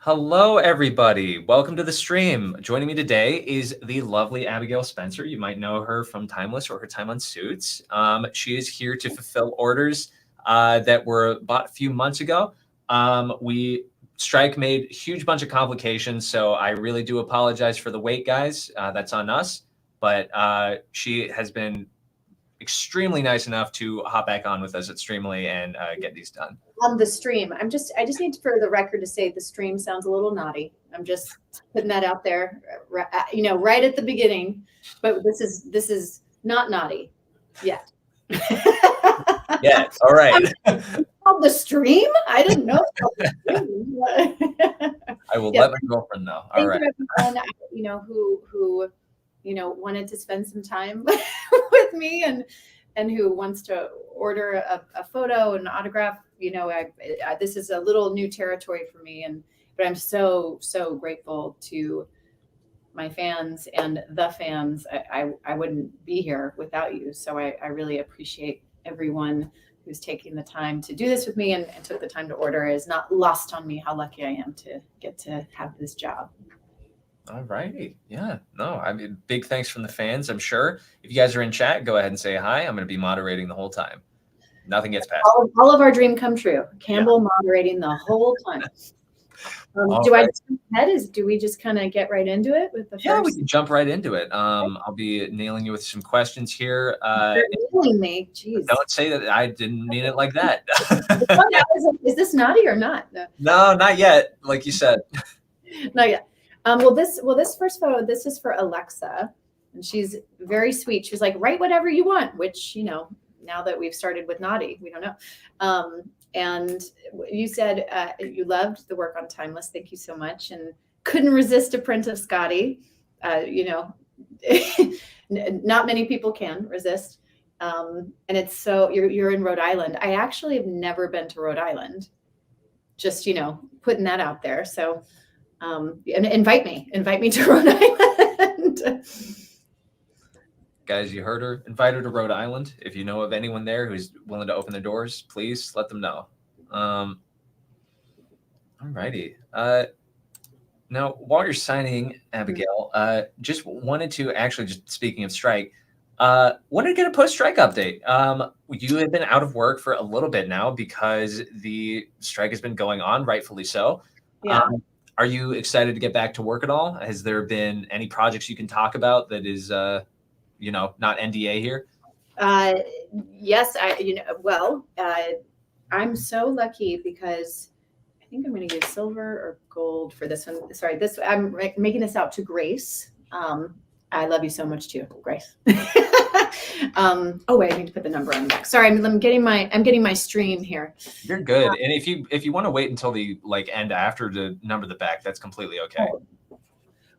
Hello, everybody. Welcome to the stream. Joining me today is the lovely Abigail Spencer. You might know her from Timeless or her time on Suits. She is here to fulfill orders that were bought a few months ago. Strike made a huge bunch of complications, so I really do apologize for the wait, guys. That's on us. But she has been extremely nice enough to hop back on with us at Streamily and get these done. On the stream, I just need for the record to say the stream sounds a little naughty. I'm just putting that out there, right at the beginning. But this is not naughty yet. Yeah, all right. The stream? I didn't know. I will let my girlfriend know. All right. Everyone, who wanted to spend some time with me and who wants to order a photo and autograph. This is a little new territory for me, but I'm so grateful to my fans and the fans. I wouldn't be here without you. So I really appreciate everyone who's taking the time to do this with me and took the time to order. It is not lost on me how lucky I am to get to have this job. All righty. Yeah. No, I mean, big thanks from the fans, I'm sure. If you guys are in chat, go ahead and say hi. I'm going to be moderating the whole time. Nothing gets past. All of our dream come true. Campbell moderating the whole time. Do we just kind of get right into it with the first? Yeah, we can jump right into it. I'll be nailing you with some questions here. You're nailing me. Jeez. Don't say that. I didn't mean it like that. Is this naughty or not? No, not yet. Like you said. Not yet. Well, this first photo, this is for Alexa, and she's very sweet. She was like, write whatever you want, which, now that we've started with naughty, we don't know. And you said you loved the work on Timeless. Thank you so much. And couldn't resist a print of Scotty. Not many people can resist. And it's so you're in Rhode Island. I actually have never been to Rhode Island. Just, putting that out there. So and invite me to Rhode Island. Guys, you heard her. Invite her to Rhode Island. If you know of anyone there who's willing to open their doors, please let them know. All righty. Now, while you're signing, Abigail, just wanted to actually, just speaking of strike, wanted to get a post-strike update. You have been out of work for a little bit now because the strike has been going on, rightfully so. Yeah. Are you excited to get back to work at all? Has there been any projects you can talk about that is, not NDA here? Yes, I'm so lucky because I think I'm going to use silver or gold for this one. Sorry, I'm making this out to Grace. I love you so much too, Grace. Oh wait, I need to put the number on the back. Sorry, I'm getting my stream here. You're good. And if you want to wait until the end after to number the back, that's completely okay.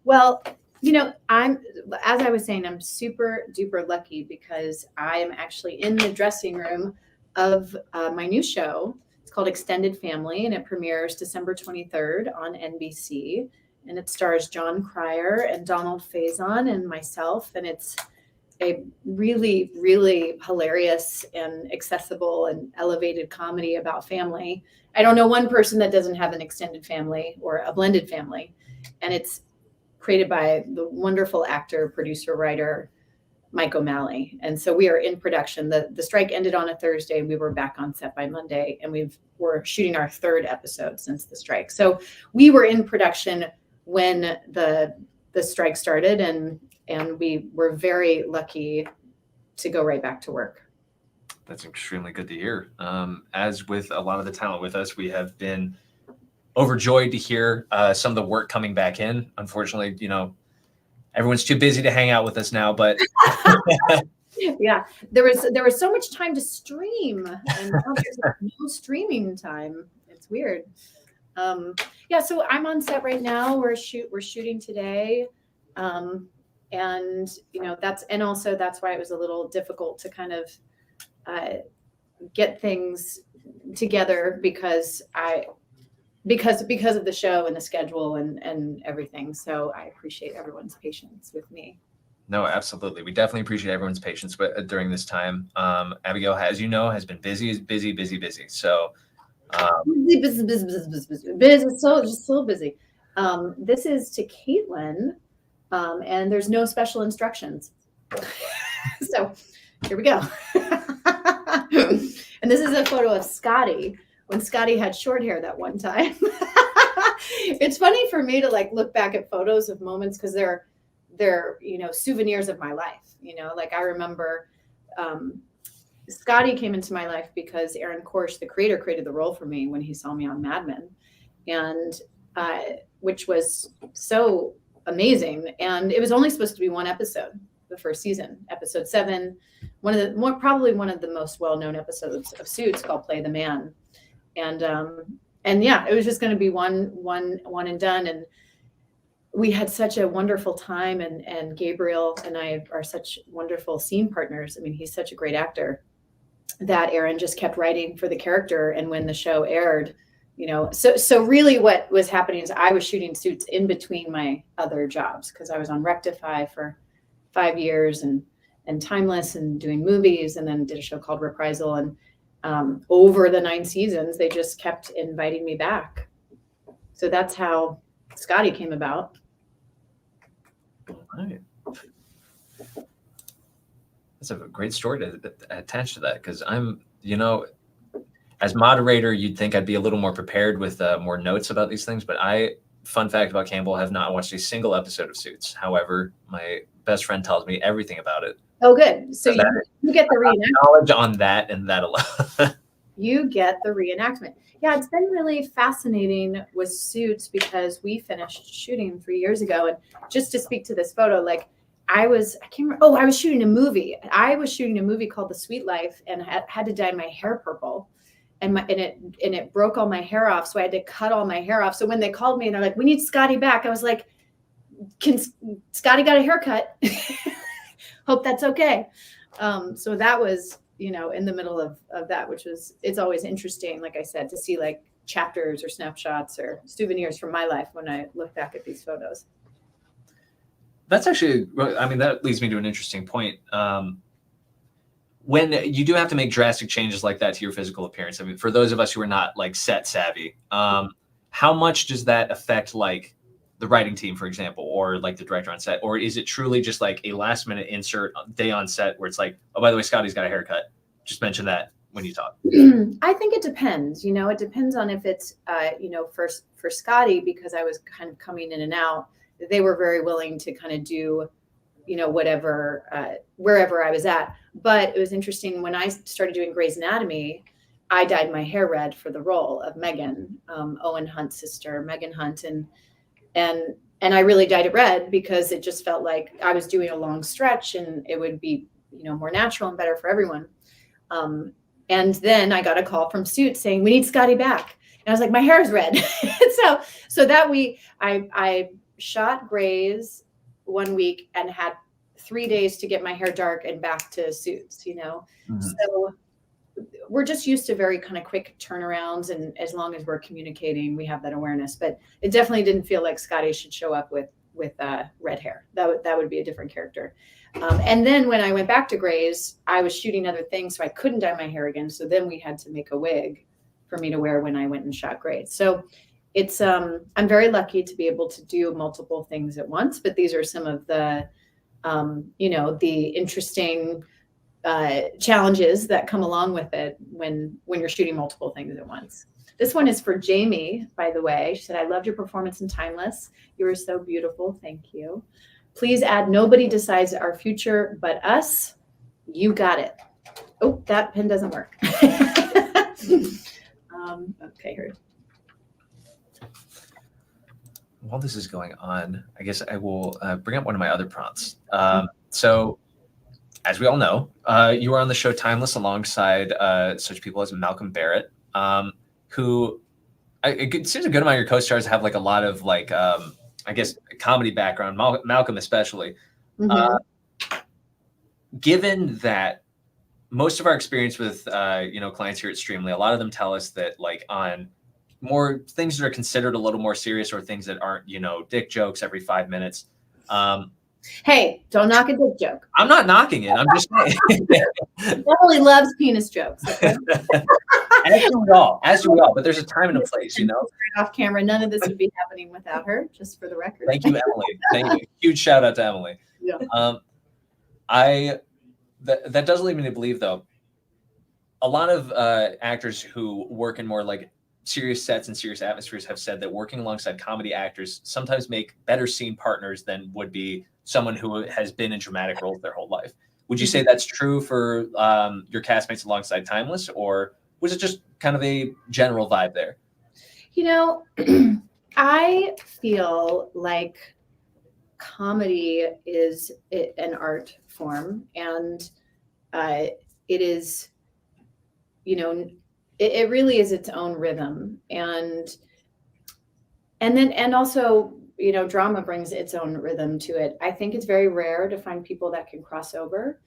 Well, as I was saying, I'm super duper lucky because I am actually in the dressing room of my new show. It's called Extended Family, and it premieres December 23rd on NBC. And it stars John Cryer and Donald Faison and myself. And it's a really, really hilarious and accessible and elevated comedy about family. I don't know one person that doesn't have an extended family or a blended family. And it's created by the wonderful actor, producer, writer, Mike O'Malley. And so we are in production. The strike ended on a Thursday. We were back on set by Monday, and we're shooting our third episode since the strike. So we were in production when the strike started, and we were very lucky to go right back to work. That's extremely good to hear. As with a lot of the talent with us, we have been overjoyed to hear some of the work coming back in. Unfortunately, everyone's too busy to hang out with us now, but yeah, there was so much time to stream, and now there's no streaming time. It's weird. So I'm on set right now. We're shooting today. And that's why it was a little difficult to kind of get things together because of the show and the schedule and everything. So I appreciate everyone's patience with me. No, absolutely. We definitely appreciate everyone's patience during this time. Abigail, as you know, has been busy. So Busy, so busy. This is to Caitlin, and there's no special instructions. So here we go. And this is a photo of Scotty when Scotty had short hair that one time. It's funny for me to like look back at photos of moments because they're souvenirs of my life. Like I remember Scotty came into my life because Aaron Korsh, the creator, created the role for me when he saw me on Mad Men, and which was so amazing. And it was only supposed to be one episode, the first season, episode 7, probably one of the most well-known episodes of Suits, called Play the Man. And yeah, it was just going to be one and done. And we had such a wonderful time, and Gabriel and I are such wonderful scene partners. I mean, he's such a great actor that Aaron just kept writing for the character. And when the show aired, so really what was happening is I was shooting Suits in between my other jobs, because I was on Rectify for 5 years and Timeless and doing movies, and then did a show called Reprisal. And over the 9 seasons, they just kept inviting me back. So that's how Scotty came about. Right. That's a great story to attach to that, because I'm, as moderator, you'd think I'd be a little more prepared with more notes about these things. But fun fact about Campbell, have not watched a single episode of Suits. However, my best friend tells me everything about it. Oh, good. So you get the reenactment. Knowledge on that and that alone. You get the reenactment. Yeah, it's been really fascinating with Suits because we finished shooting 3 years ago. And just to speak to this photo, like I was shooting a movie. I was shooting a movie called The Sweet Life, and had to dye my hair purple. And it broke all my hair off. So I had to cut all my hair off. So when they called me and they're like, "We need Scotty back," I was like, Scotty got a haircut. Hope that's okay. So that was, in the middle of that, it's always interesting, like I said, to see like chapters or snapshots or souvenirs from my life when I look back at these photos. That's actually, that leads me to an interesting point. When you do have to make drastic changes like that to your physical appearance, I mean, for those of us who are not like set savvy, how much does that affect like the writing team, for example, or like the director on set? Or is it truly just like a last minute insert day on set where it's like, oh, by the way, Scotty's got a haircut. Just mention that when you talk. I think it depends. It depends on if it's, for Scotty, because I was kind of coming in and out, they were very willing to kind of do, whatever, wherever I was at. But it was interesting when I started doing Grey's Anatomy, I dyed my hair red for the role of Megan, Owen Hunt's sister, Megan Hunt. And I really dyed it red because it just felt like I was doing a long stretch and it would be, more natural and better for everyone. And then I got a call from Suits saying, "We need Scotty back." And I was like, my hair is red. so that I shot Grey's 1 week and had 3 days to get my hair dark and back to Suits, Mm-hmm. So we're just used to very kind of quick turnarounds, and as long as we're communicating, we have that awareness. But it definitely didn't feel like Scotty should show up with red hair. That would be a different character. And then when I went back to Grey's, I was shooting other things, so I couldn't dye my hair again. So then we had to make a wig for me to wear when I went and shot Grey's. So it's I'm very lucky to be able to do multiple things at once. But these are some of the the interesting challenges that come along with it when you're shooting multiple things at once. This one is for Jamie, by the way. She said, "I loved your performance in Timeless. You were so beautiful. Thank you. Please add, nobody decides our future but us. You got it." Oh, that pen doesn't work. Okay, here. While this is going on, I guess I will bring up one of my other prompts. So, as we all know, you were on the show Timeless alongside such people as Malcolm Barrett, who it seems a good amount of your co-stars have like a lot of like, I guess, comedy background, Malcolm especially. Mm-hmm. Given that most of our experience with, clients here at Streamily, a lot of them tell us that like on more things that are considered a little more serious or things that aren't, dick jokes every 5 minutes. Hey, don't knock a dick joke. I'm not knocking it. I'm just saying. Emily loves penis jokes. Okay? as do we all, but there's a time and a place, you know? Off camera, none of this would be happening without her, just for the record. Thank you, Emily. Thank you. Huge shout out to Emily. Yeah. That does lead me to believe, though, a lot of actors who work in more like serious sets and serious atmospheres have said that working alongside comedy actors sometimes make better scene partners than would be someone who has been in dramatic roles their whole life. Would you say that's true for your castmates alongside Timeless, or was it just kind of a general vibe there? You know, I feel like comedy is an art form, and it is, you know, it really is its own rhythm, and also, you know, drama brings its own rhythm to it. I think it's very rare to find people that can cross over.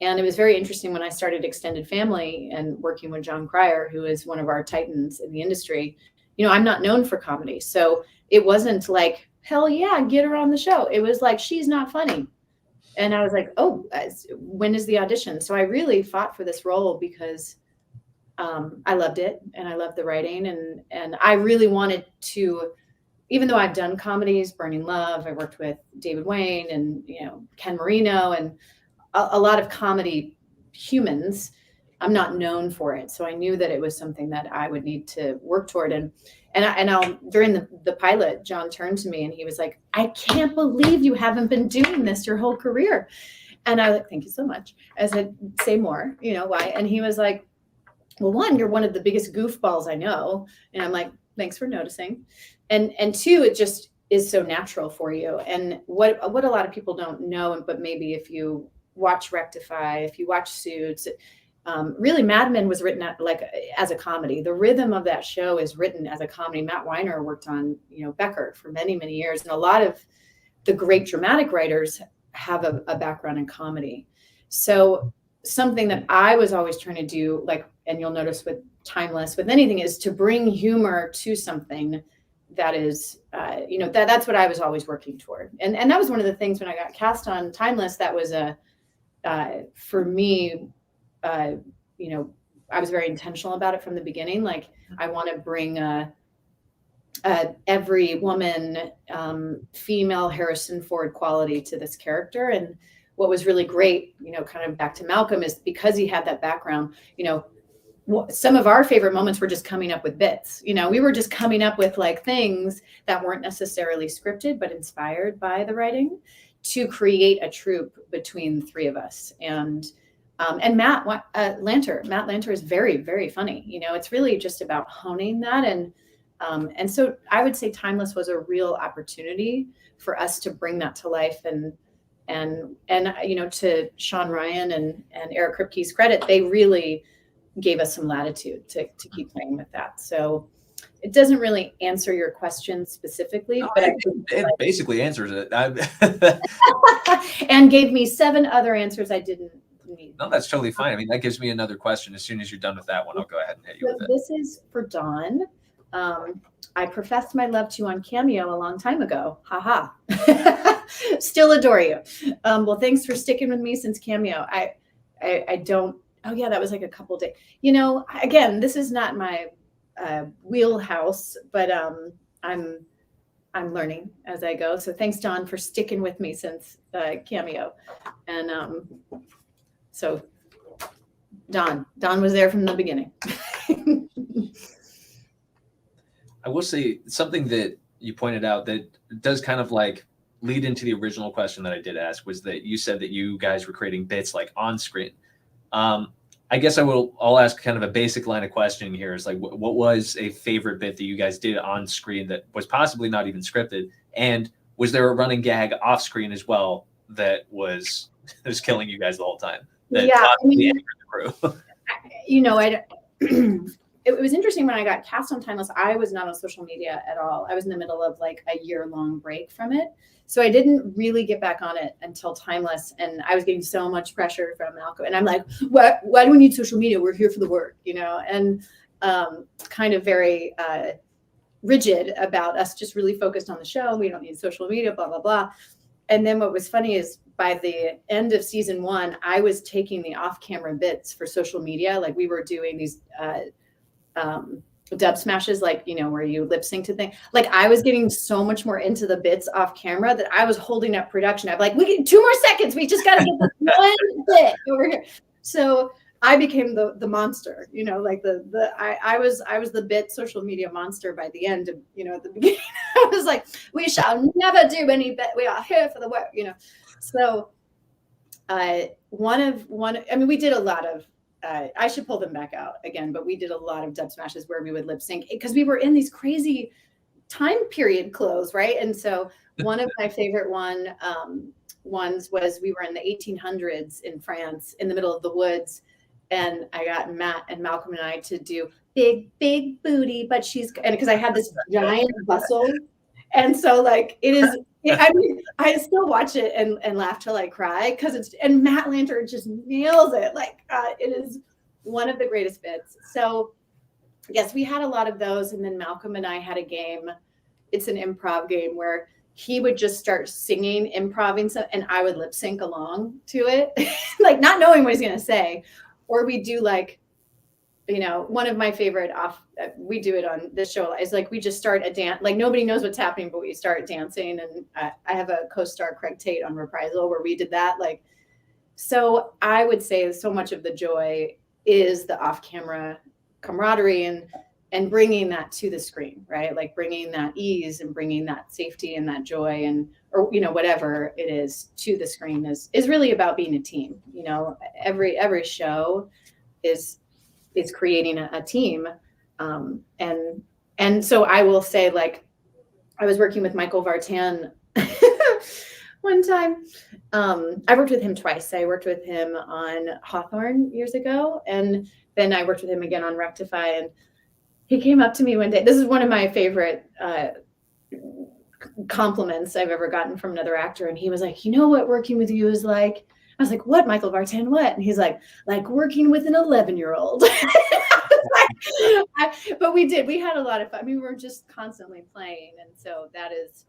And it was very interesting when I started Extended Family and working with John Cryer, who is one of our titans in the industry. You know, I'm not known for comedy. So it wasn't like, hell yeah, get her on the show. It was like, she's not funny. And I was like, oh, when is the audition? So I really fought for this role because I loved it and I loved the writing. And I really wanted to, even though I've done comedies, Burning Love, I worked with David Wayne and, you know, Ken Marino and a lot of comedy humans, I'm not known for it. So I knew that it was something that I would need to work toward. And during the pilot, John turned to me and he was like, I can't believe you haven't been doing this your whole career. And I was like, thank you so much. I said, say more, you know, why? And he was like, well, one, you're one of the biggest goofballs I know. And I'm like, thanks for noticing. And two, it just is so natural for you. And what a lot of people don't know, but maybe if you watch Rectify, if you watch Suits, really Mad Men was written as a comedy. The rhythm of that show is written as a comedy. Matt Weiner worked on, you know, Becker for many, many years. And a lot of the great dramatic writers have a background in comedy. So something that I was always trying to do, like, and you'll notice with Timeless, with anything, is to bring humor to something that is, you know, that's what I was always working toward. And that was one of the things when I got cast on Timeless, that was for me, you know, I was very intentional about it from the beginning. Like, I want to bring every woman, female Harrison Ford quality to this character. And what was really great, you know, kind of back to Malcolm, is because he had that background, you know, some of our favorite moments were just coming up with bits. You know, we were just coming up with like things that weren't necessarily scripted, but inspired by the writing to create a troupe between the three of us. And Matt Lanter is very, very funny. You know, it's really just about honing that. And so I would say Timeless was a real opportunity for us to bring that to life. And you know, to Sean Ryan and Eric Kripke's credit, they really gave us some latitude to keep playing with that. So it doesn't really answer your question specifically, no, but it basically answers it. And gave me 7 other answers I didn't need. No, that's totally fine. I mean, that gives me another question. As soon as you're done with that one, I'll go ahead and hit you with it. This is for Dawn. I professed my love to you on Cameo a long time ago. Haha. Still adore you. Well, thanks for sticking with me since Cameo. I don't. Oh yeah, that was like a couple days. You know, again, this is not my wheelhouse, but I'm learning as I go. So thanks, Dawn, for sticking with me since Cameo. And so Dawn was there from the beginning. I will say something that you pointed out that does kind of like lead into the original question that I did ask, was that you said that you guys were creating bits like on screen. I guess I'll ask kind of a basic line of questioning here, is like, what was a favorite bit that you guys did on screen that was possibly not even scripted? And was there a running gag off screen as well that was killing you guys the whole time? That possibly angered the crew? You know, it was interesting when I got cast on Timeless. I was not on social media at all. I was in the middle of like a year-long break from it. So I didn't really get back on it until Timeless. And I was getting so much pressure from Malcolm. And I'm like, why do we need social media? We're here for the work, you know? And kind of very rigid about us just really focused on the show. We don't need social media, blah, blah, blah. And then what was funny is by the end of season 1, I was taking the off-camera bits for social media. Like we were doing these dub smashes, like, you know, where you lip sync to things. Like, I was getting so much more into the bits off camera that I was holding up production. I'm like, we get 2 more seconds. We just got to get this one bit over here. So I became the monster, you know, like I was the bit social media monster by the end of, you know, at the beginning. I was like, we shall never do any bit. We are here for the work, you know. So I mean, we did a lot of, I should pull them back out again, but we did a lot of dub smashes where we would lip sync because we were in these crazy time period clothes, right? And so one of my favorite ones was we were in the 1800s in France in the middle of the woods, and I got Matt and Malcolm and I to do big booty, but and because I had this giant bustle, and so like it is. I mean, I still watch it and laugh till I cry because and Matt Lanter just nails it. Like it is one of the greatest bits. So yes, we had a lot of those, and then Malcolm and I had a game. It's an improv game where he would just start singing, improving stuff, and I would lip sync along to it, like not knowing what he's gonna say. Or we do like, you know, one of my favorite we do it on this show is like we just start a dance, like nobody knows what's happening, but we start dancing. And I have a co-star, Craig Tate, on Reprisal, where we did that. Like, so I would say so much of the joy is the off-camera camaraderie and bringing that to the screen, right? Like bringing that ease and bringing that safety and that joy and, or, you know, whatever it is to the screen is really about being a team. You know, every show is creating a team. And so I will say, like, I was working with Michael Vartan one time. I worked with him twice. I worked with him on Hawthorne years ago, and then I worked with him again on Rectify. And he came up to me one day. This is one of my favorite compliments I've ever gotten from another actor. And he was like, you know what working with you is like? I was like, what, Michael Vartan, what? And he's like working with an 11-year-old. But we had a lot of fun. I mean, we were just constantly playing. And so that is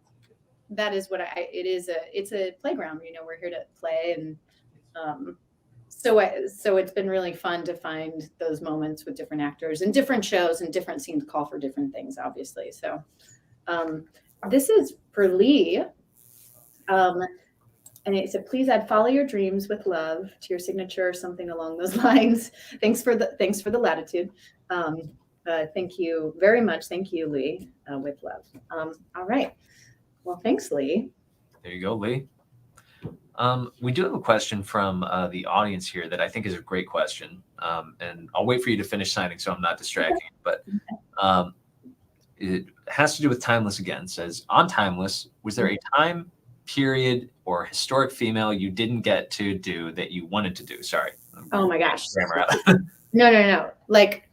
what it's a playground, you know, we're here to play. And so it's been really fun to find those moments with different actors and different shows, and different scenes call for different things, obviously. So this is for Lee. And it said, please add "follow your dreams with love" to your signature, or something along those lines. Thanks for the latitude. Thank you very much. Thank you, Lee, with love. All right. Well, thanks, Lee. There you go, Lee. We do have a question from the audience here that I think is a great question. And I'll wait for you to finish signing so I'm not distracting you. But it has to do with Timeless again. It says, on Timeless, was there a time period or historic female you didn't get to do that you wanted to do? Sorry. Oh my gosh. No. Like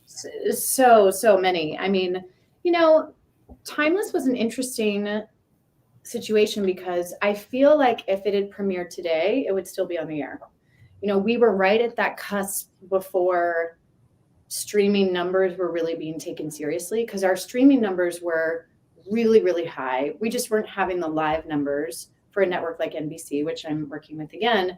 so many. I mean, you know, Timeless was an interesting situation because I feel like if it had premiered today, it would still be on the air. You know, we were right at that cusp before streaming numbers were really being taken seriously, because our streaming numbers were really, really high. We just weren't having the live numbers for a network like NBC, which I'm working with again.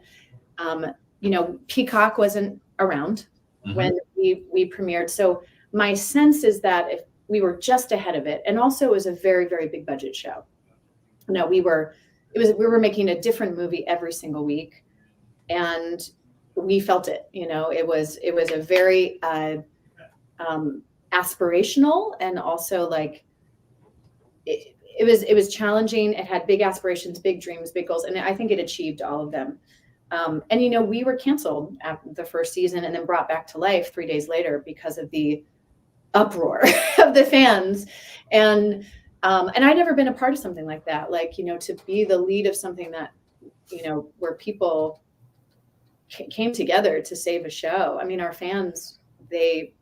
You know, Peacock wasn't around when we premiered. So my sense is that if we were just ahead of it, and also it was a very, very big budget show. No, we were making a different movie every single week, and we felt it. You know, it was a very aspirational, and also like it was challenging. It had big aspirations, big dreams, big goals, and I think it achieved all of them. And you know, we were canceled after the first season and then brought back to life 3 days later because of the uproar of the fans. And I'd never been a part of something like that. Like, you know, to be the lead of something that, you know, where people came together to save a show. I mean, our fans, they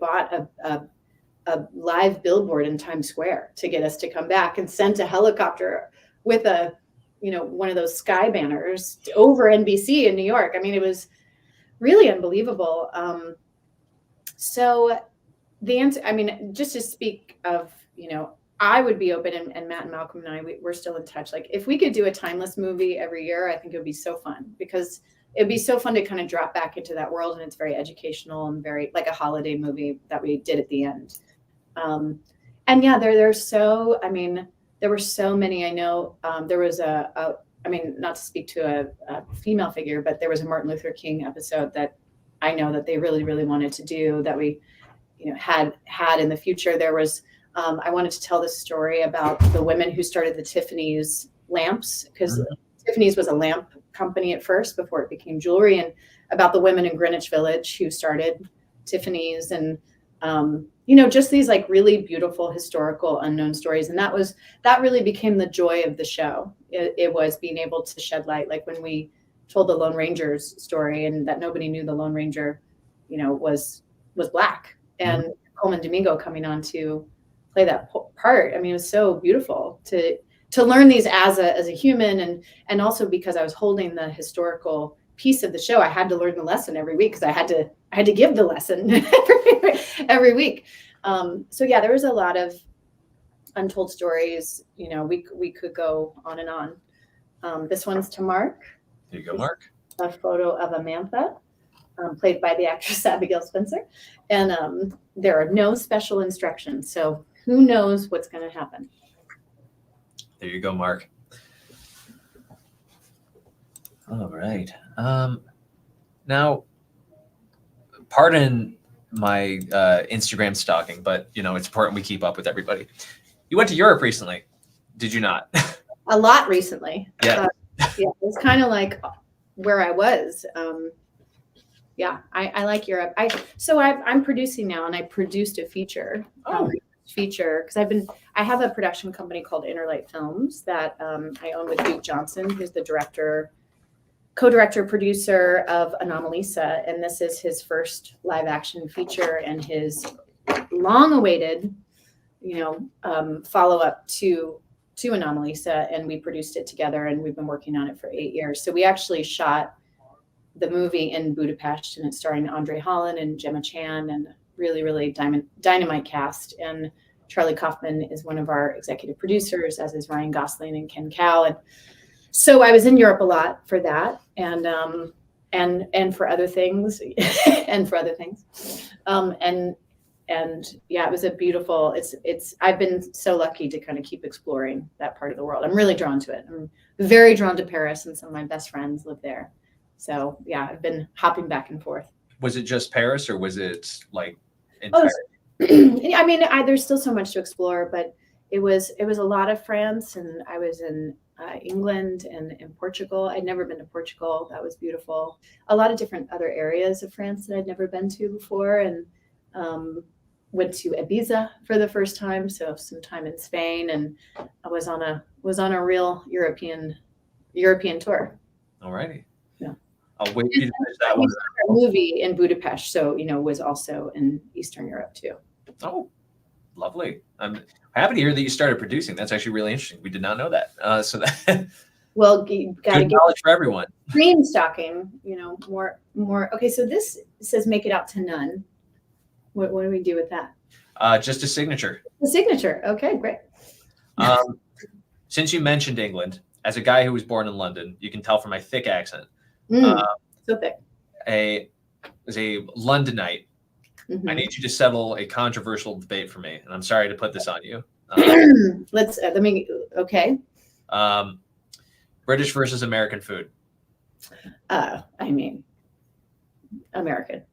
bought a live billboard in Times Square to get us to come back, and sent a helicopter with a, you know, one of those sky banners over NBC in New York. I mean, it was really unbelievable. So the answer, I mean, just to speak of, you know, I would be open, and Matt and Malcolm and I, we're still in touch. Like, if we could do a Timeless movie every year, I think it would be so fun, because it'd be so fun to kind of drop back into that world, and it's very educational and very like a holiday movie that we did at the end. And yeah, there's so, I mean, there were so many. I know there was I mean, not to speak to a female figure, but there was a Martin Luther King episode that I know that they really, really wanted to do that we, had in the future. There was, I wanted to tell this story about the women who started the Tiffany's lamps, because Tiffany's was a lamp company at first before it became jewelry, and about the women in Greenwich Village who started Tiffany's, and just these like really beautiful historical unknown stories. And that really became the joy of the show. It was being able to shed light, like when we told the Lone Ranger's story, and that nobody knew the Lone Ranger, was Black, and Coleman Domingo coming on to play that part. I mean, it was so beautiful to learn these as a human, and also because I was holding the historical piece of the show, I had to learn the lesson every week, because I had to give the lesson every week. So yeah, there was a lot of untold stories. We could go on and on. This one's to Mark. There you go, Mark. A photo of Amantha, played by the actress Abigail Spencer, and there are no special instructions, so who knows what's going to happen. There you go, Mark. All right. Now, pardon my Instagram stalking, but it's important we keep up with everybody. You went to Europe recently, did you not? A lot recently. Yeah. Yeah, it was kind of like where I was. Yeah, I like Europe. I'm producing now, and I produced a feature. Feature because I have a production company called Interlight Films that I own with Duke Johnson, who's the co-director, producer of Anomalisa, and this is his first live action feature and his long-awaited, follow-up to Anomalisa, and we produced it together, and we've been working on it for 8 years. So we actually shot the movie in Budapest, and it's starring Andre Holland and Gemma Chan, and really, really dynamite cast. And Charlie Kaufman is one of our executive producers, as is Ryan Gosling and Ken Cow. And so I was in Europe a lot for that, and for other things, and yeah, it was a beautiful. I've been so lucky to kind of keep exploring that part of the world. I'm really drawn to it. I'm very drawn to Paris, and some of my best friends live there. So yeah, I've been hopping back and forth. Was it just Paris, or was it like I mean, there's still so much to explore, but it was a lot of France, and I was in England and in Portugal. I'd never been to Portugal. That was beautiful. A lot of different other areas of France that I'd never been to before, and went to Ibiza for the first time. So some time in Spain, and I was on a real European tour. All righty. Yeah. I'll wait for you to finish that one. A movie in Budapest, so was also in Eastern Europe too. Oh, lovely. I'm happy to hear that you started producing. That's actually really interesting. We did not know that. So that well, you got to get knowledge for everyone. Dream stalking, more. Okay, so this says make it out to none. What do we do with that? Just a signature. The signature. Okay, great. Since you mentioned England, as a guy who was born in London, you can tell from my thick accent. So thick. As a Londonite, I need you to settle a controversial debate for me, and I'm sorry to put this on you. Okay. British versus American food. I mean, American.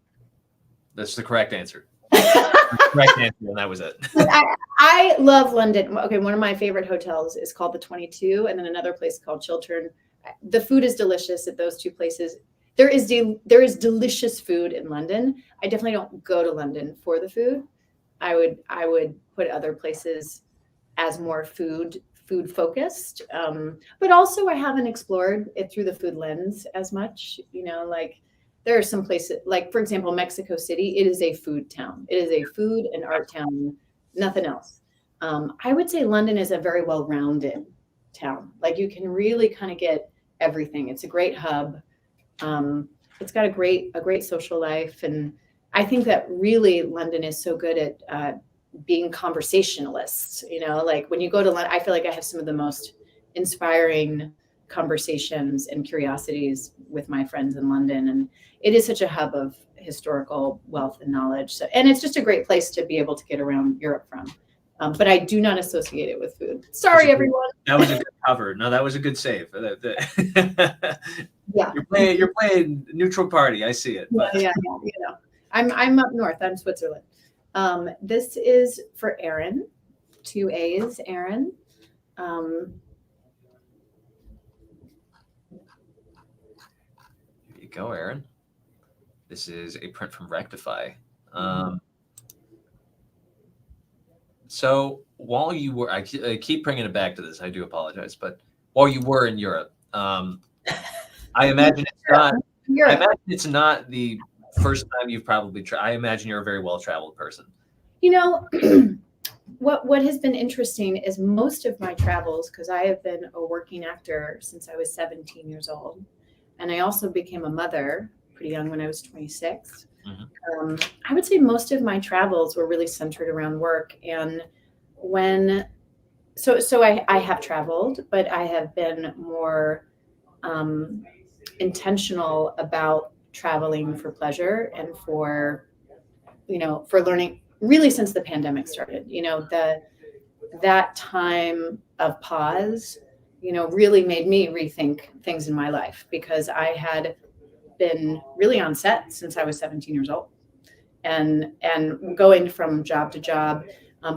That's the correct answer. Correct answer, and that was it. I love London. Okay, one of my favorite hotels is called the 22, and then another place called Chiltern. The food is delicious at those two places. There is delicious food in London. I definitely don't go to London for the food. I would put other places as more food focused. But also I haven't explored it through the food lens as much. Like there are some places, like for example, Mexico City, it is a food town. It is a food and art town, nothing else. I would say London is a very well-rounded town. Like you can really kind of get everything. It's a great hub. It's got a great social life, and I think that really London is so good at being conversationalists. Like when you go to London, I feel like I have some of the most inspiring conversations and curiosities with my friends in London. And it is such a hub of historical wealth and knowledge. So, and it's just a great place to be able to get around Europe from. But I do not associate it with food. Sorry, everyone. That was a good cover. No, that was a good save. Yeah. You're playing neutral party. I see it. But. Yeah. You know, I'm up north. I'm Switzerland. This is for Aaron. 2 A's, Aaron. Here you go, Aaron. This is a print from Rectify. So while you were, I keep bringing it back to this. I do apologize, but while you were in Europe, I imagine it's not the first time you've probably tried. I imagine you're a very well-traveled person. You know, what has been interesting is most of my travels, because I have been a working actor since I was 17 years old, and I also became a mother pretty young when I was 26. I would say most of my travels were really centered around work. And so I have traveled, but I have been more intentional about traveling for pleasure and for learning, really since the pandemic started. That time of pause, really made me rethink things in my life, because I had been really on set since I was 17 years old, and going from job to job.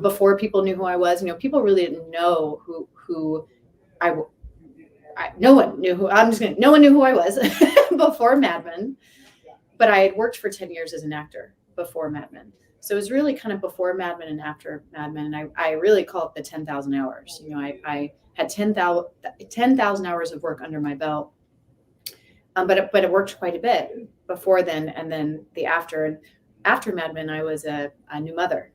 Before people knew who I was, people really didn't know who no one knew who I was before Mad Men, but I had worked for 10 years as an actor before Mad Men. So it was really kind of before Mad Men and after Mad Men. And I really call it the 10,000 hours. I had 10,000 hours of work under my belt. But it worked quite a bit before then. And then after Mad Men, I was a new mother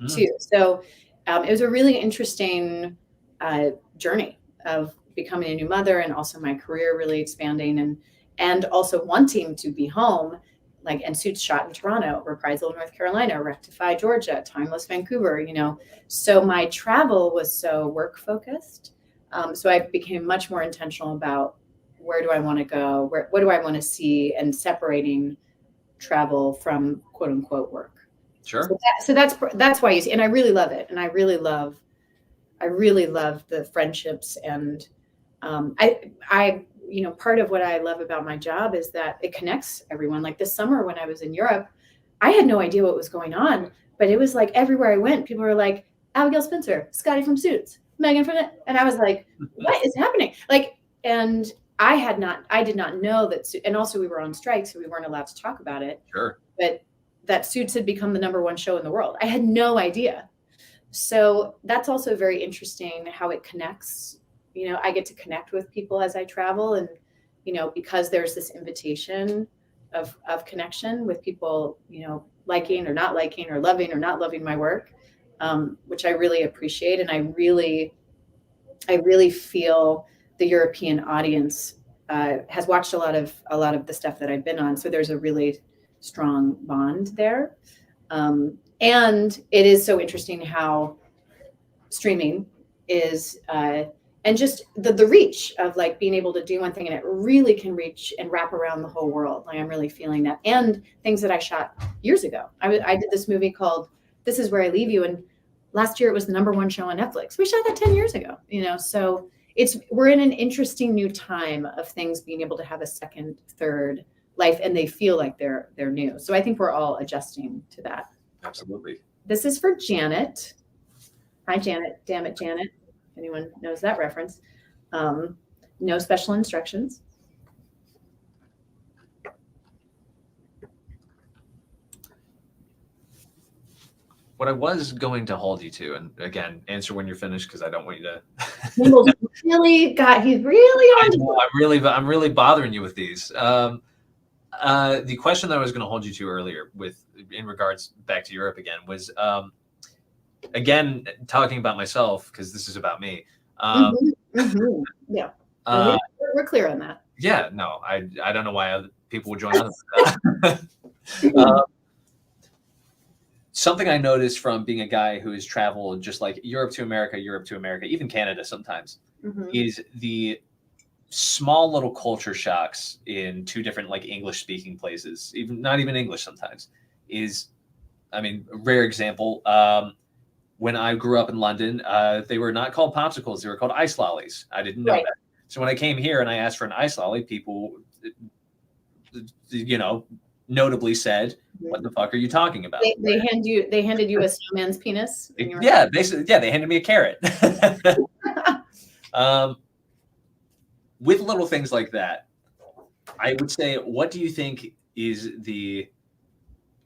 too. So it was a really interesting journey of becoming a new mother, and also my career really expanding, and also wanting to be home. And Suits shot in Toronto, Reprisal, North Carolina, Rectify, Georgia, Timeless, Vancouver, So my travel was so work focused. So I became much more intentional about where do I want to go? What do I want to see? And separating travel from quote unquote work. Sure. So that's why you see, and I really love it. And I really love the friendships. And part of what I love about my job is that it connects everyone. Like this summer when I was in Europe, I had no idea what was going on, but it was like everywhere I went, people were like, Abigail Spencer, Scotty from Suits, Megan from it. And I was like, what is happening? And I did not know that, and also we were on strike, so we weren't allowed to talk about it. Sure. But that Suits had become the #1 show in the world. I had no idea. So that's also very interesting how it connects. I get to connect with people as I travel, and, because there's this invitation of connection with people, liking or not liking, or loving or not loving my work, which I really appreciate. And I really feel the European audience has watched a lot of the stuff that I've been on. So there's a really strong bond there. And it is so interesting how streaming is, and just the reach of being able to do one thing, and it really can reach and wrap around the whole world. I'm really feeling that. And things that I shot years ago. I did this movie called This Is Where I Leave You. And last year it was the #1 show on Netflix. We shot that 10 years ago, so we're in an interesting new time of things being able to have a second, third life, and they feel like they're new. So I think we're all adjusting to that. Absolutely. This is for Janet. Hi, Janet. Damn it, Janet. If anyone knows that reference. No special instructions. What I was going to hold you to, and again, answer when you're finished, because I don't want you to. He's really on. I'm really bothering you with these. The question that I was going to hold you to earlier, in regards back to Europe again, was again talking about myself, because this is about me. Yeah, we're clear on that. Yeah, no, I don't know why other people would join us. Something I noticed from being a guy who has traveled just like Europe to America, even Canada sometimes, is the small little culture shocks in two different like English speaking places, even not even English sometimes, is, I mean, a rare example. When I grew up in London, they were not called popsicles; they were called ice lollies. I didn't know Right. that. So when I came here and I asked for an ice lolly, people, notably said, "What the fuck are you talking about?" They handed you a snowman's penis. And you were Yeah, basically, yeah, they handed me a carrot. With little things like that, I would say, what do you think is the,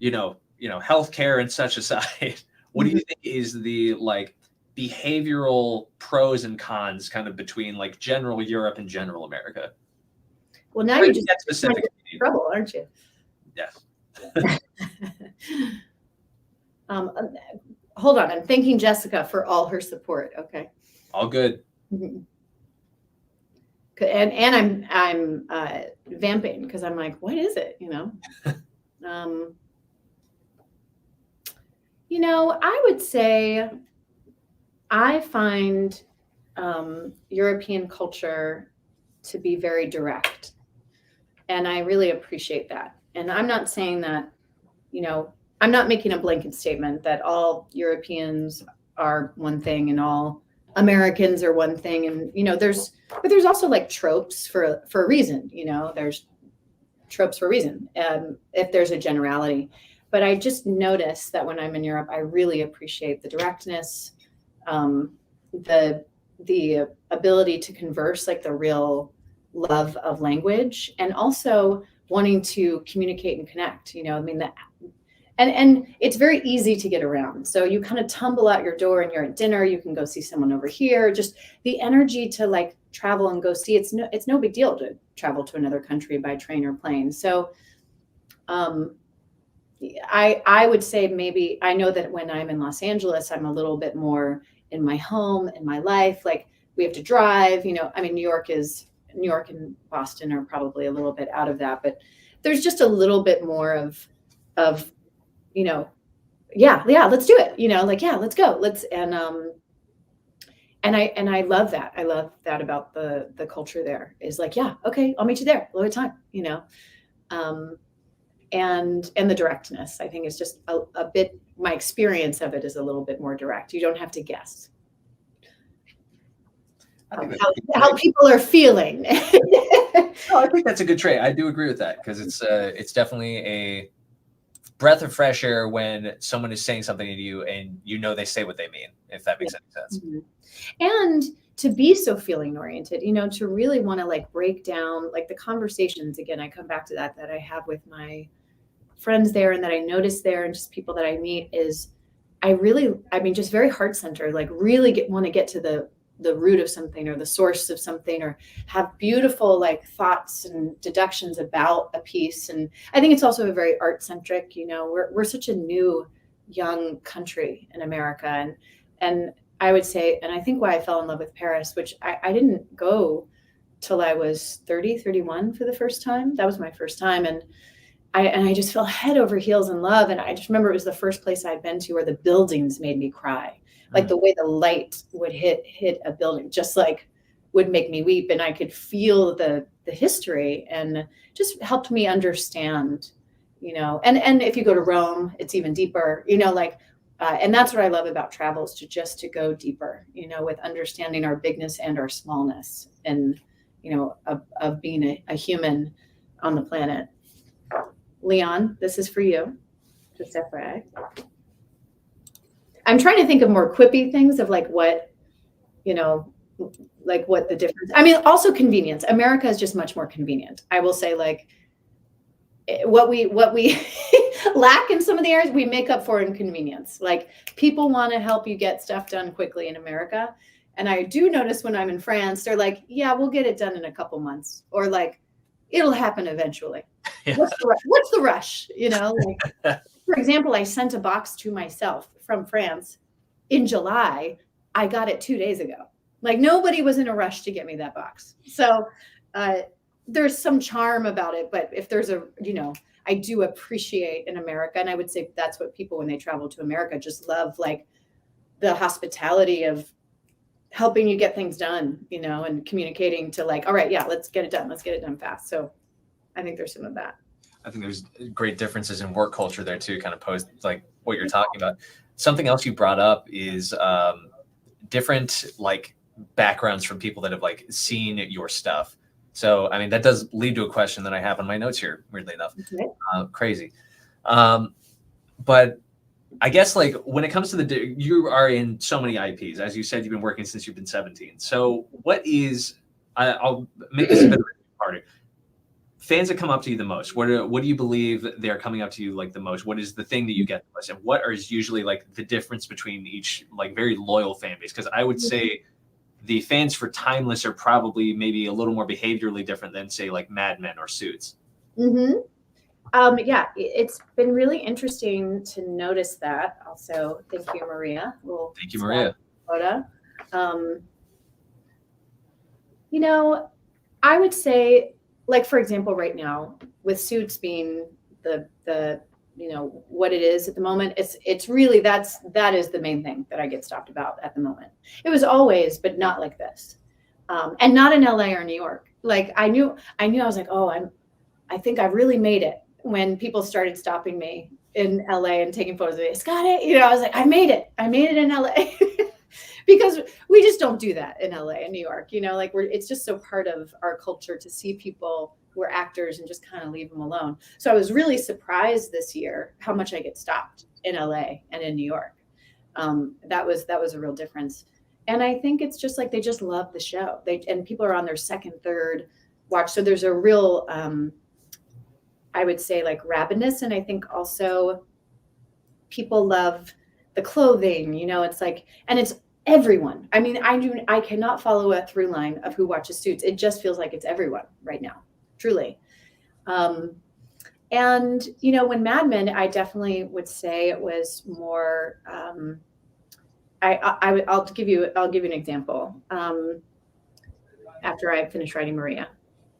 healthcare and such aside, what do you think is the like behavioral pros and cons kind of between like general Europe and general America? Well, now Or you're just that specific. in trouble, aren't you? Yes. Um, hold on, I'm thanking Jessica for all her support. Okay. All good. Mhm. And I'm vamping because I'm like, what is it? I would say I find European culture to be very direct, and I really appreciate that. And I'm not saying that, I'm not making a blanket statement that all Europeans are one thing and all Americans are one thing. And, but there's also like tropes for a reason, there's tropes for a reason, if there's a generality. But I just notice that when I'm in Europe, I really appreciate the directness, the ability to converse, like the real love of language, and also wanting to communicate and connect. I mean, and it's very easy to get around. So you kind of tumble out your door and you're at dinner. You can go see someone over here. Just the energy to like travel and go see. It's no big deal to travel to another country by train or plane. So I would say maybe I know that when I'm in Los Angeles, I'm a little bit more in my home, in my life. Like we have to drive. I mean, New York and Boston are probably a little bit out of that, but there's just a little bit more of yeah, let's do it. Yeah, let's go. And I love that. I love that about the culture there is like, yeah, okay, I'll meet you there all the time, and the directness, I think, is just a bit, my experience of it is a little bit more direct. You don't have to guess how people are feeling. No, I think that's a good trait. I do agree with that because it's definitely a breath of fresh air when someone is saying something to you and they say what they mean, if that makes any sense. Mm-hmm. And to be so feeling oriented, to really want to like break down like the conversations. Again, I come back to that I have with my friends there and that I notice there and just people that I meet is just very heart centered, like really want to get to the root of something or the source of something, or have beautiful like thoughts and deductions about a piece. And I think it's also a very art centric, we're such a new young country in America. And I would say, and I think why I fell in love with Paris, which I didn't go till I was 30, 31 for the first time. That was my first time. And I just fell head over heels in love. And I just remember it was the first place I'd been to where the buildings made me cry. Like the way the light would hit a building, just like would make me weep. And I could feel the history and just helped me understand, and if you go to Rome, it's even deeper, and that's what I love about travel is to go deeper, with understanding our bigness and our smallness and, of being a human on the planet. Leon, this is for you. Just FYI. I'm trying to think of more quippy things of like what, like what the difference. I mean, also convenience. America is just much more convenient. I will say, like, what we lack in some of the areas, we make up for in convenience. Like people want to help you get stuff done quickly in America. And I do notice when I'm in France, they're like, yeah, we'll get it done in a couple months, or like, it'll happen eventually. Yeah. What's the rush? Like, for example, I sent a box to myself from France in July. I got it 2 days ago. Like nobody was in a rush to get me that box. So there's some charm about it. But if there's I do appreciate in America, and I would say that's what people when they travel to America just love, like the hospitality of helping you get things done, you know, and communicating to like, all right, yeah, let's get it done. Let's get it done fast. So I think there's some of that. I think there's great differences in work culture there too, kind of post like what you're talking about. Something else you brought up is different like backgrounds from people that have like seen your stuff. So, I mean, that does lead to a question that I have on my notes here, weirdly enough. Okay. Crazy. But I guess like when it comes to you are in so many IPs, as you said, you've been working since you've been 17. So what is, I'll make this a bit harder. Fans that come up to you the most, what do you believe they're coming up to you like the most? What is the thing that you get the most? And what is usually like the difference between each like very loyal fan base? Because I would say the fans for Timeless are probably maybe a little more behaviorally different than say like Mad Men or Suits. Mm-hmm. Yeah, it's been really interesting to notice that. Also, thank you, Maria. Thank you, Maria. You know, I would say, like for example, right now with Suits being the you know what it is at the moment, it's really that is the main thing that I get stopped about at the moment. It was always, but not like this, and not in LA or New York. Like I knew I was like, oh, I think I really made it when people started stopping me in LA and taking photos of me. Got it. You know, I was like, I made it in LA. Because we just don't do that in LA and New York, you know, like it's just so part of our culture to see people who are actors and just kind of leave them alone. So I was really surprised this year how much I get stopped in LA and in New York. That was a real difference. And I think it's just like, they just love the show. And people are on their second, third watch. So there's a real, I would say like rabidness. And I think also people love the clothing, you know, it's like, and it's everyone. I mean, I cannot follow a through line of who watches Suits. It just feels like it's everyone right now, truly. And, you know, when Mad Men, I definitely would say it was more, I'll give you an example. After I finished writing Maria.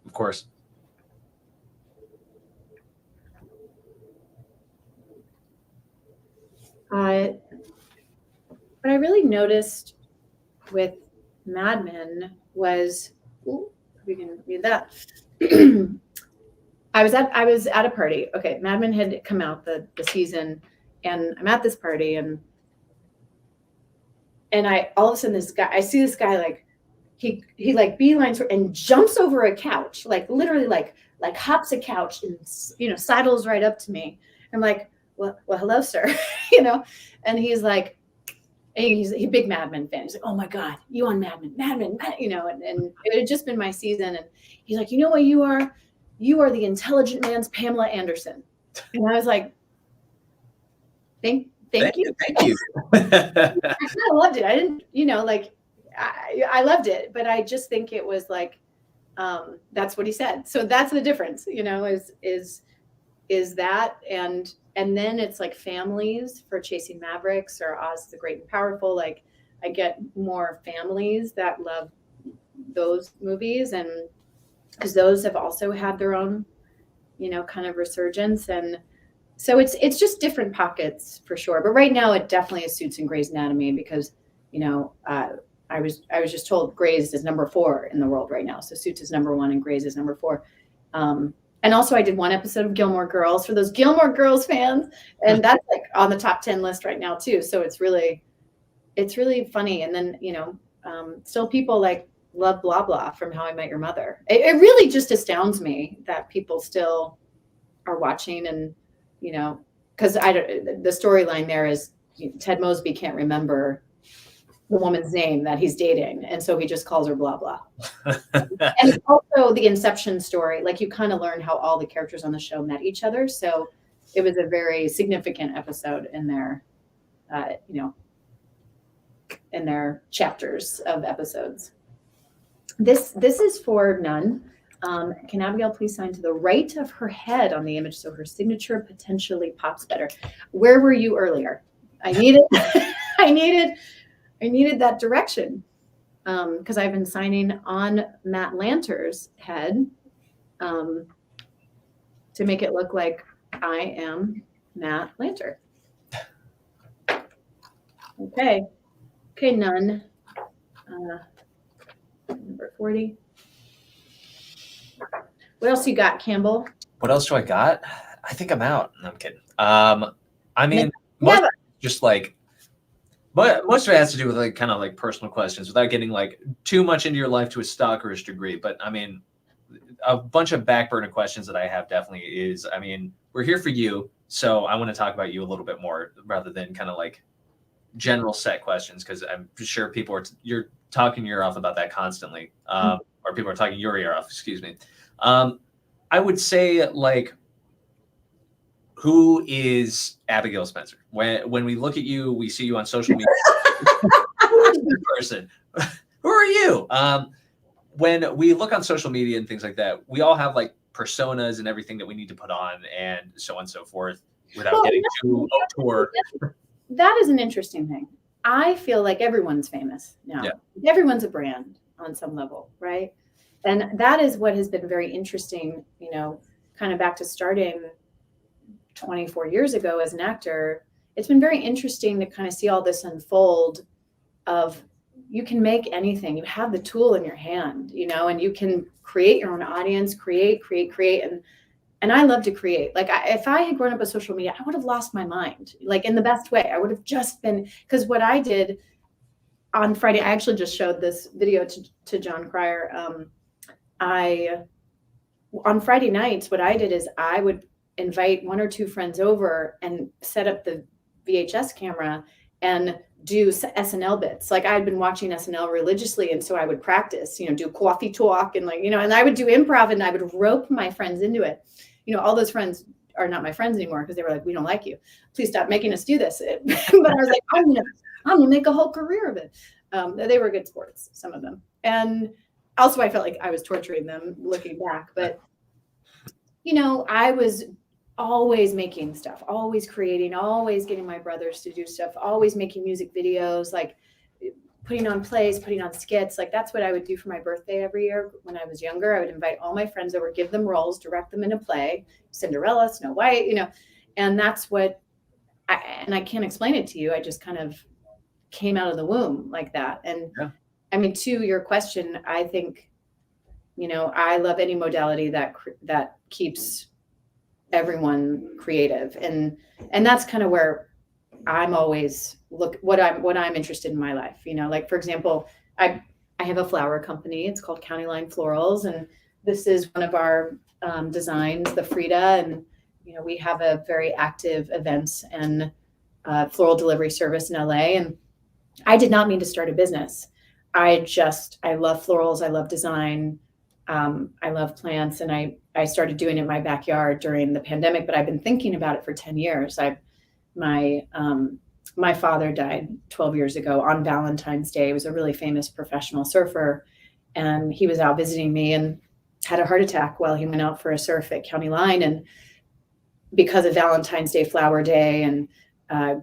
Of course. What I really noticed with Mad Men was, we can read that. I was at a party. Okay, Mad Men had come out the season, and I'm at this party, and I all of a sudden I see this guy like he like beelines and jumps over a couch, like literally like hops a couch and, you know, sidles right up to me. I'm like, well, hello, sir, you know, and he's like, he's a big Mad Men fan. He's like, oh my God, you on Mad Men, you know, and it had just been my season. And he's like, you know what you are? You are the intelligent man's Pamela Anderson. And I was like, thank you. Thank you. I kind of loved it. I didn't, you know, like, I loved it, but I just think it was like, that's what he said. So that's the difference, you know, is that, and then it's like families for Chasing Mavericks or Oz the Great and Powerful. Like I get more families that love those movies, and because those have also had their own, you know, kind of resurgence. And so it's just different pockets for sure. But right now it definitely is Suits and Grey's Anatomy because, you know, I was just told Grey's is number 4 in the world right now. So Suits is number 1 and Grey's is number 4. And also I did one episode of Gilmore Girls for those Gilmore Girls fans. And that's like on the top 10 list right now too. So it's really funny. And then, you know, still people like love blah, blah from How I Met Your Mother. It really just astounds me that people still are watching. And, you know, cause the storyline there is Ted Mosby can't remember the woman's name that he's dating. And so he just calls her blah, blah. And also the Inception story, like you kind of learn how all the characters on the show met each other. So it was a very significant episode in their, you know, in their chapters of episodes. This is for Nun. Can Abigail please sign to the right of her head on the image so her signature potentially pops better? Where were you earlier? I needed that direction because I've been signing on Matt Lanter's head to make it look like I am Matt Lanter. Okay, Nun. Number 40. What else you got, Campbell? What else do I got? I think I'm out. No, I'm kidding. I mean, Yeah, just like, but most of it has to do with like kind of like personal questions without getting like too much into your life to a stalkerish degree. But I mean, a bunch of back burner questions that I have definitely is, I mean, we're here for you. So I want to talk about you a little bit more rather than kind of like general set questions, because I'm sure people are, you're talking your ear off about that constantly. Or people are talking your ear off, excuse me. I would say like, who is Abigail Spencer? When we look at you, we see you on social media. Who is this person? Who are you? When we look on social media and things like that, we all have like personas and everything that we need to put on and so on and so forth without getting too tour. That is an interesting thing. I feel like everyone's famous now. Yeah. Everyone's a brand on some level, right? And that is what has been very interesting, you know, kind of back to starting 24 years ago as an actor. It's been very interesting to kind of see all this unfold of you can make anything. You have the tool in your hand, you know, and you can create your own audience, create. And I love to create. Like if I had grown up with social media, I would have lost my mind, like in the best way. I would have just been, because what I did on Friday, I actually just showed this video to John Cryer. On Friday nights, what I did is I would invite one or two friends over and set up the VHS camera and do SNL bits. Like I had been watching SNL religiously. And so I would practice, you know, do coffee talk and like, you know, and I would do improv and I would rope my friends into it. You know, all those friends are not my friends anymore because they were like, we don't like you. Please stop making us do this. But I was like, I'm gonna make a whole career of it. They were good sports, some of them. And also I felt like I was torturing them looking back. But, you know, I was always making stuff, always creating, always getting my brothers to do stuff, always making music videos, like putting on plays, putting on skits. Like that's what I would do for my birthday every year. When I was younger, I would invite all my friends over, give them roles, direct them in a play, Cinderella, Snow White, you know, and that's what I can't explain it to you. I just kind of came out of the womb like that. And yeah. I mean, to your question, I think, you know, I love any modality that keeps everyone creative. And that's kind of where I'm always what I'm interested in my life. You know, like for example, I have a flower company. It's called County Line Florals. And this is one of our designs, the Frida. And, you know, we have a very active events and floral delivery service in LA. And I did not mean to start a business. I love florals. I love design. I love plants. And I started doing it in my backyard during the pandemic, but I've been thinking about it for 10 years. My father died 12 years ago on Valentine's Day. He was a really famous professional surfer. And he was out visiting me and had a heart attack while he went out for a surf at County Line. And because of Valentine's Day, Flower Day, and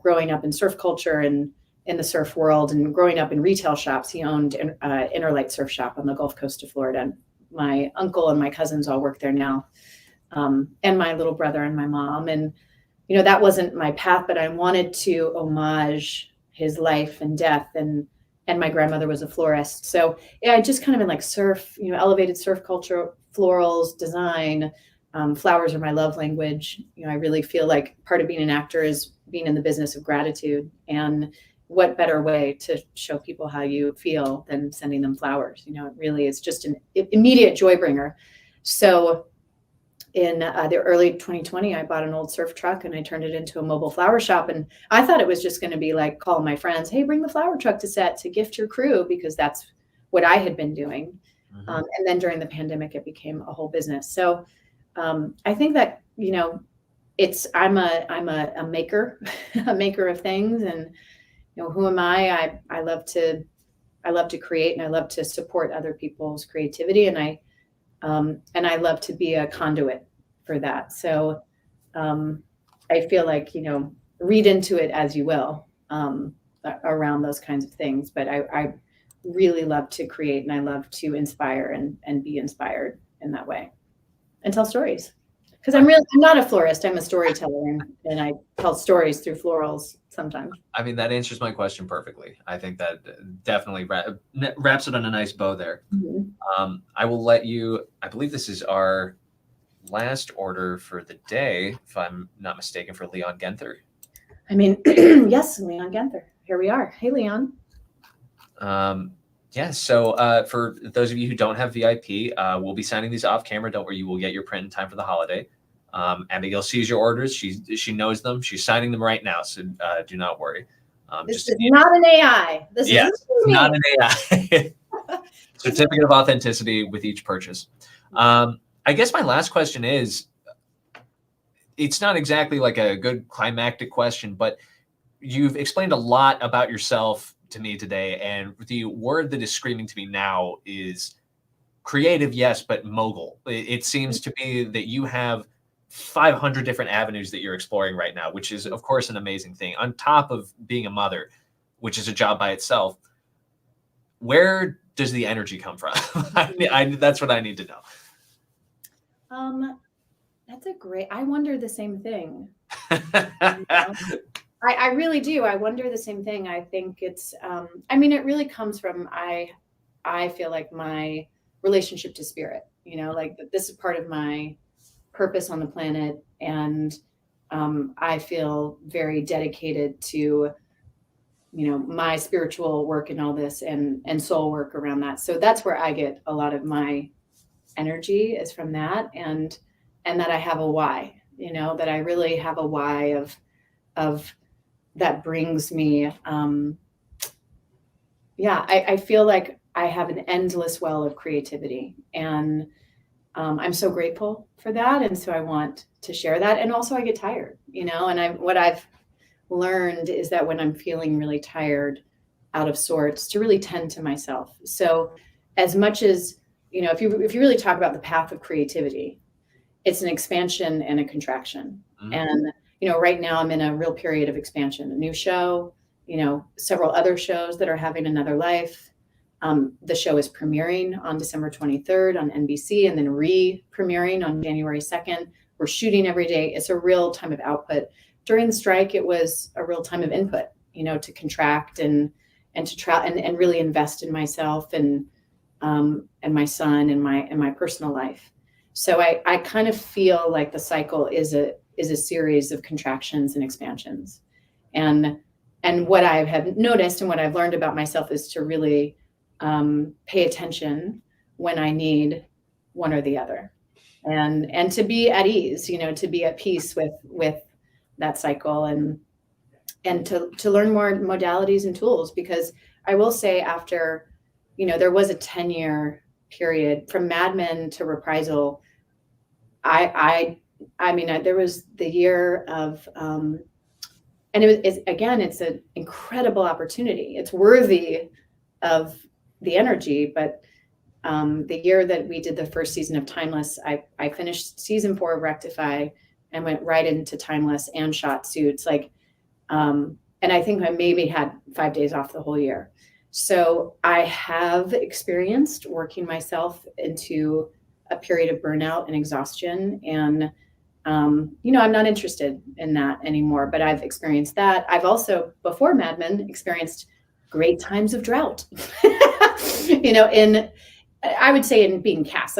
growing up in surf culture and in the surf world and growing up in retail shops, he owned Interlight Surf Shop on the Gulf Coast of Florida. And my uncle and my cousins all work there now. And my little brother and my mom. And, you know, that wasn't my path, but I wanted to homage his life and death. And my grandmother was a florist. So yeah, I just kind of been like surf, you know, elevated surf culture, florals, design, flowers are my love language. You know, I really feel like part of being an actor is being in the business of gratitude. And what better way to show people how you feel than sending them flowers? You know, it really is just an immediate joy bringer. So in the early 2020, I bought an old surf truck and I turned it into a mobile flower shop. And I thought it was just going to be like, call my friends, hey, bring the flower truck to set to gift your crew, because that's what I had been doing. Mm-hmm. And then during the pandemic, it became a whole business. So I think that, you know, I'm a maker, a maker of things. And, you know, who am I? I love to create, and I love to support other people's creativity. And I love to be a conduit for that. So I feel like, you know, read into it as you will around those kinds of things. But I really love to create, and I love to inspire and be inspired in that way and tell stories. Because I'm not a florist. I'm a storyteller, and I tell stories through florals sometimes. I mean, that answers my question perfectly. I think that definitely wraps it on a nice bow there. Mm-hmm. I will let you, I believe this is our last order for the day, if I'm not mistaken, for Leon Genther. I mean, yes, Leon Genther. Here we are. Hey, Leon. Yeah, so for those of you who don't have VIP, we'll be signing these off camera. Don't worry, you will get your print in time for the holiday. Abigail sees your orders. She knows them. She's signing them right now, so do not worry. This is not an AI. This is not an AI. Certificate of authenticity with each purchase. I guess my last question is, it's not exactly like a good climactic question, but you've explained a lot about yourself to me today, and the word that is screaming to me now is creative, yes, but mogul. It seems to be that you have 500 different avenues that you're exploring right now, which is, of course, an amazing thing. On top of being a mother, which is a job by itself, where does the energy come from? That's what I need to know. That's a great. I wonder the same thing. I really do. I wonder the same thing. I think it's. I mean, it really comes from I feel like my relationship to spirit. Like this is part of my purpose on the planet, and I feel very dedicated to my spiritual work and all this and soul work around that. So that's where I get a lot of my energy, is from that, and that I have a why, that I really have a why of that brings me. I feel like I have an endless well of creativity, and I'm so grateful for that. And so I want to share that. And also I get tired, and what I've learned is that when I'm feeling really tired, out of sorts, to really tend to myself. So as much as, if you really talk about the path of creativity, it's an expansion and a contraction. Mm-hmm. And, right now I'm in a real period of expansion, a new show, several other shows that are having another life. The show is premiering on December 23rd on NBC, and then re-premiering on January 2nd. We're shooting every day. It's a real time of output. During the strike, it was a real time of input, to contract and to try and really invest in myself and my son and my personal life. So I kind of feel like the cycle is a series of contractions and expansions. And what I have noticed and what I've learned about myself is to really pay attention when I need one or the other, and to be at ease, to be at peace with that cycle, and to learn more modalities and tools. Because I will say, after, there was a 10-year period from Mad Men to Reprisal. I mean, there was the year of, and it's an incredible opportunity. It's worthy of the energy, but the year that we did the first season of Timeless, I finished season 4 of Rectify and went right into Timeless and shot Suits. And I think I maybe had 5 days off the whole year. So I have experienced working myself into a period of burnout and exhaustion. And, I'm not interested in that anymore, but I've experienced that. I've also, before Mad Men, experienced great times of drought, I would say in being cast,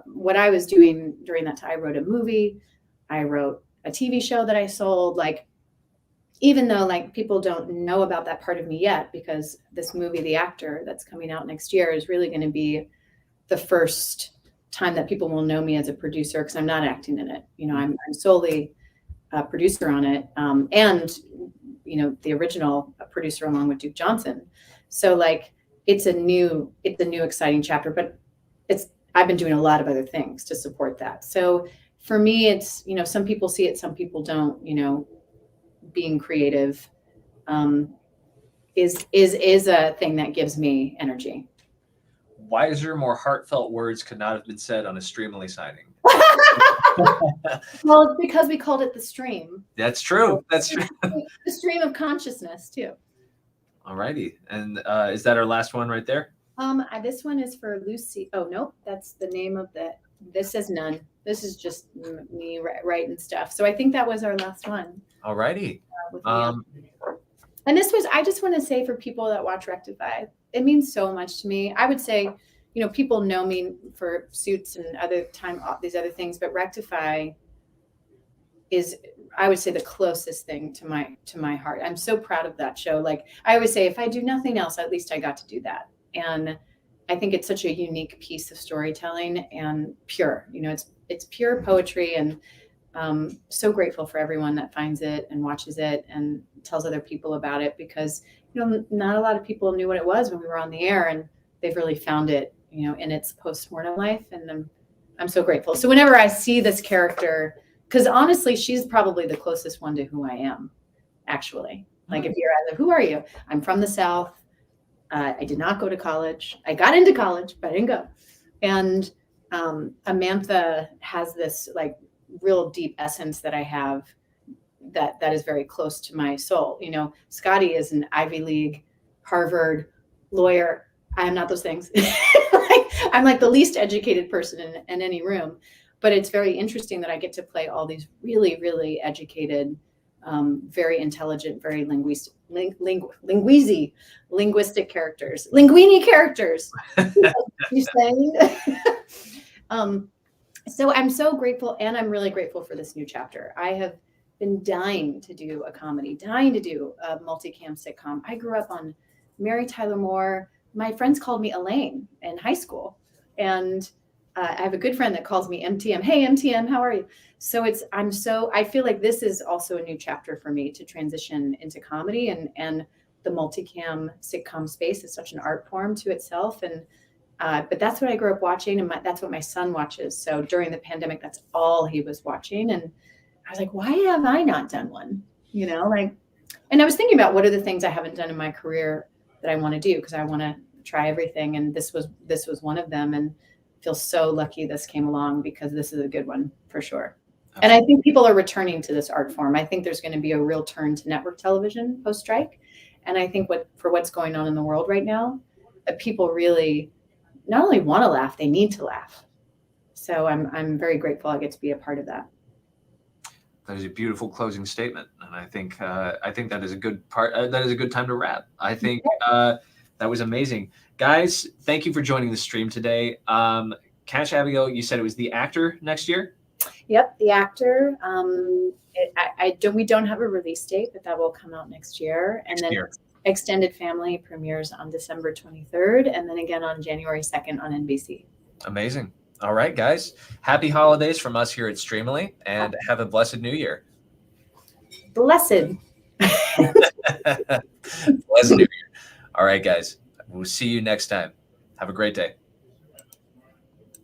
what I was doing during that time. I wrote a movie, I wrote a TV show that I sold, even though people don't know about that part of me yet, because this movie, The Actor, that's coming out next year, is really going to be the first time that people will know me as a producer, because I'm not acting in it. I'm solely a producer on it. And, the original producer along with Duke Johnson. So it's a new exciting chapter, but I've been doing a lot of other things to support that. So for me, it's, some people see it, some people don't. Being creative is a thing that gives me energy. Wiser, more heartfelt words could not have been said on a Streamily signing. Well, it's because we called it the stream. That's true. That's true. The stream of consciousness too. All righty. And is that our last one right there? This one is for Lucy. Oh no, that's the name of the this says none. This is just me writing stuff. So I think that was our last one. Alrighty. With Leon. And this was, I just want to say for people that watch Rectify, it means so much to me. I would say, you know, people know me for Suits and these other things, but Rectify is, I would say, the closest thing to my heart. I'm so proud of that show. Like I always say, if I do nothing else, at least I got to do that. And I think it's such a unique piece of storytelling and pure, you know, it's pure poetry, and so grateful for everyone that finds it and watches it and tells other people about it, because, you know, not a lot of people knew what it was when we were on the air, and they've really found it, you know, in its post-mortem life. And I'm so grateful. So whenever I see this character, because honestly, she's probably the closest one to who I am, actually. Like if you're at who are you? I'm from the South. I did not go to college. I got into college, but I didn't go. And Amantha has this like real deep essence that I have that is very close to my soul. You know, Scotty is an Ivy League, Harvard lawyer. I am not those things. I'm like the least educated person in any room. But it's very interesting that I get to play all these really, really educated, very intelligent, very linguistic characters, linguini characters. You saying? So I'm so grateful, and I'm really grateful for this new chapter. I have been dying to do a comedy, dying to do a multicam sitcom. I grew up on Mary Tyler Moore. My friends called me Elaine in high school, and I have a good friend that calls me MTM. Hey, MTM, how are you? So I feel like this is also a new chapter for me to transition into comedy, and the multicam sitcom space is such an art form to itself. And but that's what I grew up watching, and that's what my son watches. So during the pandemic, that's all he was watching. And I was like, why have I not done one? You know, like, and I was thinking about what are the things I haven't done in my career that I want to do, because I want to try everything. And this was one of them. And I feel so lucky this came along, because this is a good one for sure. And I think people are returning to this art form. I think there's going to be a real turn to network television post-strike. And I think what's going on in the world right now, that people really not only want to laugh, they need to laugh. So I'm very grateful I get to be a part of that. That is a beautiful closing statement, and I think that is a good part. That is a good time to wrap. I think that was amazing, guys. Thank you for joining the stream today. Catch Abigail. You said it was The Actor next year. Yep, The Actor. We don't have a release date, but that will come out next year. And then Extended Family premieres on December 23rd, and then again on January 2nd on NBC. Amazing. All right, guys. Happy holidays from us here at Streamily, and have a blessed New Year. Blessed. Blessed New Year. All right, guys. We'll see you next time. Have a great day.